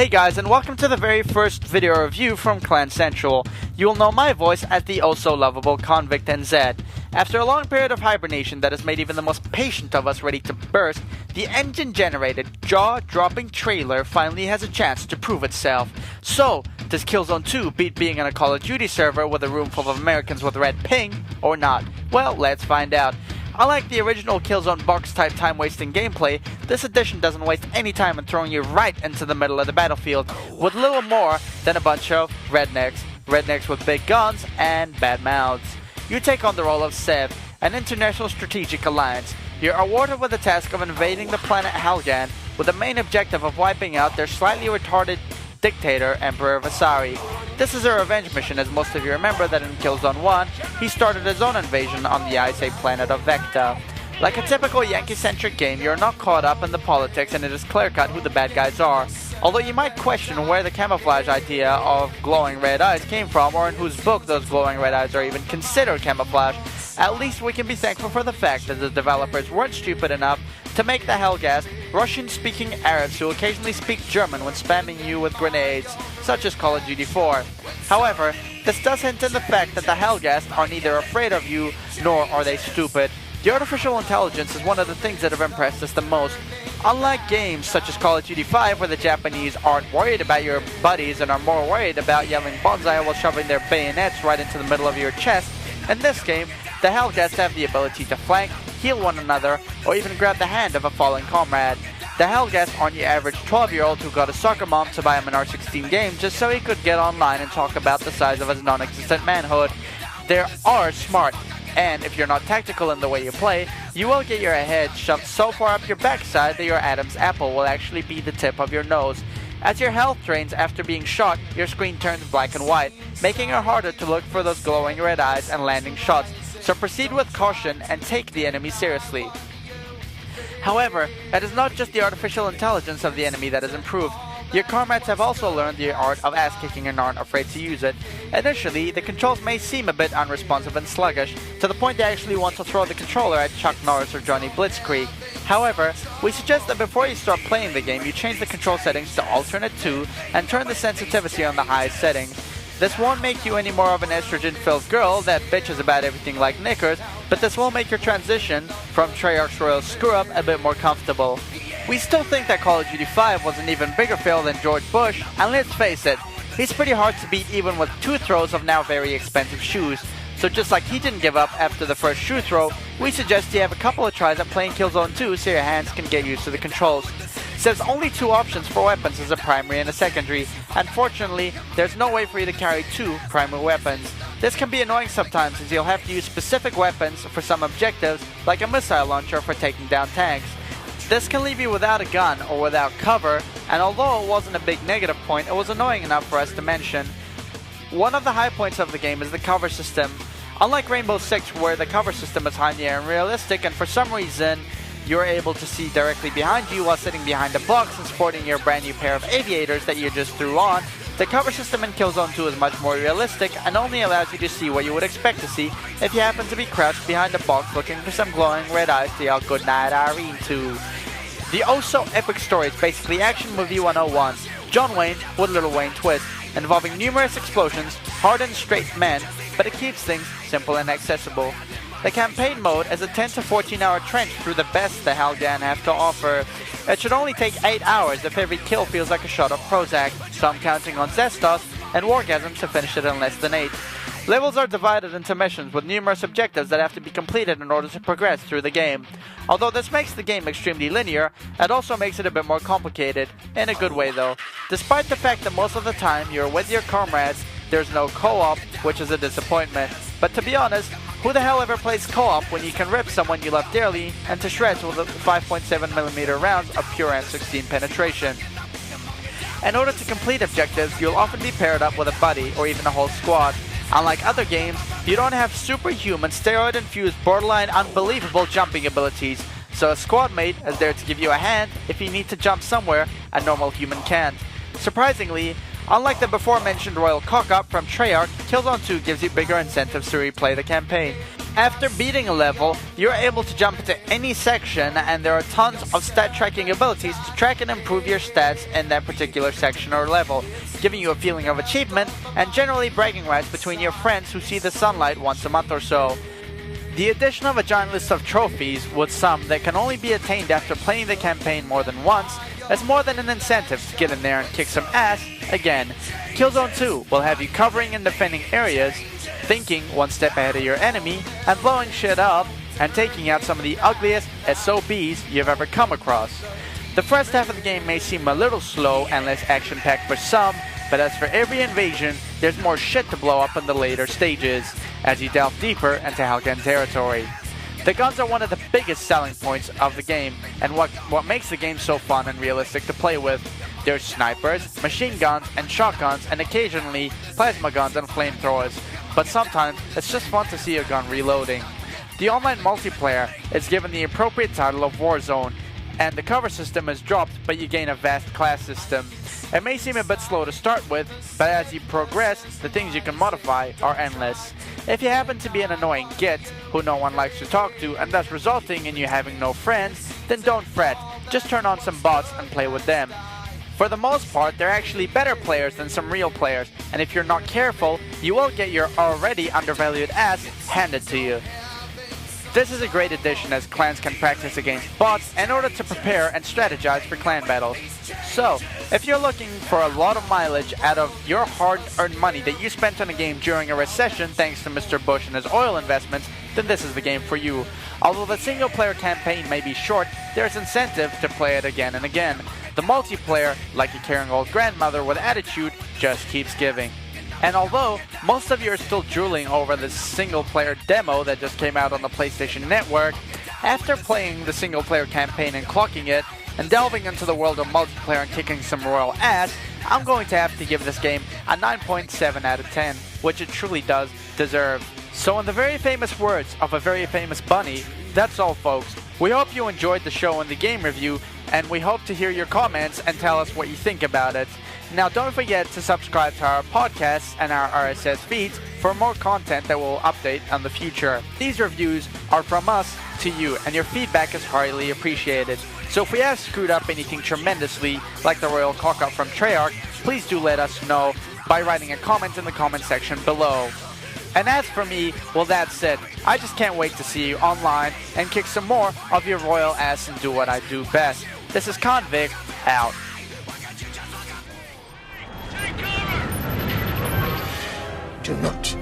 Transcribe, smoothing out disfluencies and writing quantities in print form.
Hey guys, and welcome to the very first video review from ClanCentral. You will know my voice as the oh-so-lovable Convict NZ. After a long period of hibernation that has made even the most patient of us ready to burst, the engine-generated, jaw-dropping trailer finally has a chance to prove itself. So, does Killzone 2 beat being on a Call of Duty server with a room full of Americans with red ping, or not? Well, let's find out. Unlike the original Killzone box-type time-wasting gameplay, this edition doesn't waste any time in throwing you right into the middle of the battlefield, with little more than a bunch of rednecks with big guns and bad mouths. You take on the role of Sev, an international strategic alliance. You're awarded with the task of invading the planet Helgan, with the main objective of wiping out their slightly retarded dictator, Emperor Vasari. This is a revenge mission, as most of you remember that in Killzone 1, he started his own invasion on the Ice Age planet of Vecta. Like a typical Yankee-centric game, you're not caught up in the politics and it is clear-cut who the bad guys are. Although you might question where the camouflage idea of glowing red eyes came from, or in whose book those glowing red eyes are even considered camouflage, at least we can be thankful for the fact that the developers weren't stupid enough to make the Helghast Russian-speaking Arabs who occasionally speak German when spamming you with grenades, such as Call of Duty 4. However, this does hint at the fact that the Helghast are neither afraid of you, nor are they stupid. The artificial intelligence is one of the things that have impressed us the most. Unlike games such as Call of Duty 5, where the Japanese aren't worried about your buddies and are more worried about yelling bonsai while shoving their bayonets right into the middle of your chest, in this game, the Helghasts have the ability to flank, heal one another, or even grab the hand of a fallen comrade. The Helghasts aren't your average 12-year-old who got a soccer mom to buy him an R16 game just so he could get online and talk about the size of his non-existent manhood. They are smart, and if you're not tactical in the way you play, you will get your head shoved so far up your backside that your Adam's apple will actually be the tip of your nose. As your health drains after being shot, your screen turns black and white, making it harder to look for those glowing red eyes and landing shots, so proceed with caution and take the enemy seriously. However, it is not just the artificial intelligence of the enemy that has improved. Your comrades have also learned the art of ass-kicking and aren't afraid to use it. Initially, the controls may seem a bit unresponsive and sluggish, to the point they actually want to throw the controller at Chuck Norris or Johnny Blitzkrieg. However, we suggest that before you start playing the game, you change the control settings to alternate 2 and turn the sensitivity on the highest settings. This won't make you any more of an estrogen-filled girl that bitches about everything like knickers, but this will make your transition from Treyarch's royal screw-up a bit more comfortable. We still think that Call of Duty 5 was an even bigger fail than George Bush, and let's face it, he's pretty hard to beat even with 2 throws of now very expensive shoes. So just like he didn't give up after the first shoe throw, we suggest you have a couple of tries at playing Killzone 2 so your hands can get used to the controls. There's only 2 options for weapons as a primary and a secondary. Unfortunately, there's no way for you to carry 2 primary weapons. This can be annoying sometimes as you'll have to use specific weapons for some objectives, like a missile launcher for taking down tanks. This can leave you without a gun or without cover, and although it wasn't a big negative point, it was annoying enough for us to mention. One of the high points of the game is the cover system. Unlike Rainbow Six, where the cover system is high in the air and realistic, and for some reason, you're able to see directly behind you while sitting behind a box and sporting your brand new pair of aviators that you just threw on, the cover system in Killzone 2 is much more realistic and only allows you to see what you would expect to see if you happen to be crouched behind a box looking for some glowing red eyes to yell goodnight Irene to. The oh-so-epic story is basically Action Movie 101, John Wayne with Little Wayne twist, involving numerous explosions, hard and straight men, but it keeps things simple and accessible. The campaign mode is a 10 to 14 hour trench through the best the Helghan have to offer. It should only take 8 hours if every kill feels like a shot of Prozac, so I'm counting on Zestos and Wargasm to finish it in less than 8. Levels are divided into missions with numerous objectives that have to be completed in order to progress through the game. Although this makes the game extremely linear, it also makes it a bit more complicated, in a good way though. Despite the fact that most of the time you're with your comrades, there's no co-op, which is a disappointment. But to be honest, who the hell ever plays co-op when you can rip someone you love dearly and to shreds with 5.7mm rounds of pure M16 penetration? In order to complete objectives, you'll often be paired up with a buddy or even a whole squad. Unlike other games, you don't have superhuman, steroid-infused, borderline unbelievable jumping abilities, so a squad mate is there to give you a hand if you need to jump somewhere a normal human can't. Surprisingly, unlike the before mentioned royal cock-up from Treyarch, Killzone 2 gives you bigger incentives to replay the campaign. After beating a level, you're able to jump into any section, and there are tons of stat tracking abilities to track and improve your stats in that particular section or level, giving you a feeling of achievement and generally bragging rights between your friends who see the sunlight once a month or so. The addition of a giant list of trophies, with some that can only be attained after playing the campaign more than once, is more than an incentive to get in there and kick some ass again. Killzone 2 will have you covering and defending areas, thinking one step ahead of your enemy, and blowing shit up and taking out some of the ugliest SOBs you've ever come across. The first half of the game may seem a little slow and less action-packed for some, but as for every invasion, there's more shit to blow up in the later stages, as you delve deeper into Halgan territory. The guns are one of the biggest selling points of the game, and what makes the game so fun and realistic to play with. There's snipers, machine guns, and shotguns, and occasionally plasma guns and flamethrowers, but sometimes it's just fun to see a gun reloading. The online multiplayer is given the appropriate title of Warzone, and the cover system is dropped, but you gain a vast class system. It may seem a bit slow to start with, but as you progress, the things you can modify are endless. If you happen to be an annoying git who no one likes to talk to and thus resulting in you having no friends, then don't fret, just turn on some bots and play with them. For the most part, they're actually better players than some real players, and if you're not careful, you will get your already undervalued ass handed to you. This is a great addition as clans can practice against bots in order to prepare and strategize for clan battles. So, if you're looking for a lot of mileage out of your hard-earned money that you spent on a game during a recession thanks to Mr. Bush and his oil investments, then this is the game for you. Although the single-player campaign may be short, there's incentive to play it again and again. The multiplayer, like a caring old grandmother with attitude, just keeps giving. And although most of you are still drooling over the single-player demo that just came out on the PlayStation Network, after playing the single-player campaign and clocking it, and delving into the world of multiplayer and kicking some royal ass, I'm going to have to give this game a 9.7 out of 10, which it truly does deserve. So in the very famous words of a very famous bunny, that's all folks. We hope you enjoyed the show and the game review, and we hope to hear your comments and tell us what you think about it. Now don't forget to subscribe to our podcasts and our RSS feeds for more content that we'll update in the future. These reviews are from us to you, and your feedback is highly appreciated. So if we have screwed up anything tremendously, like the royal cock-up from Treyarch, please do let us know by writing a comment in the comment section below. And as for me, well that's it. I just can't wait to see you online and kick some more of your royal ass and do what I do best. This is Convict, out. Do not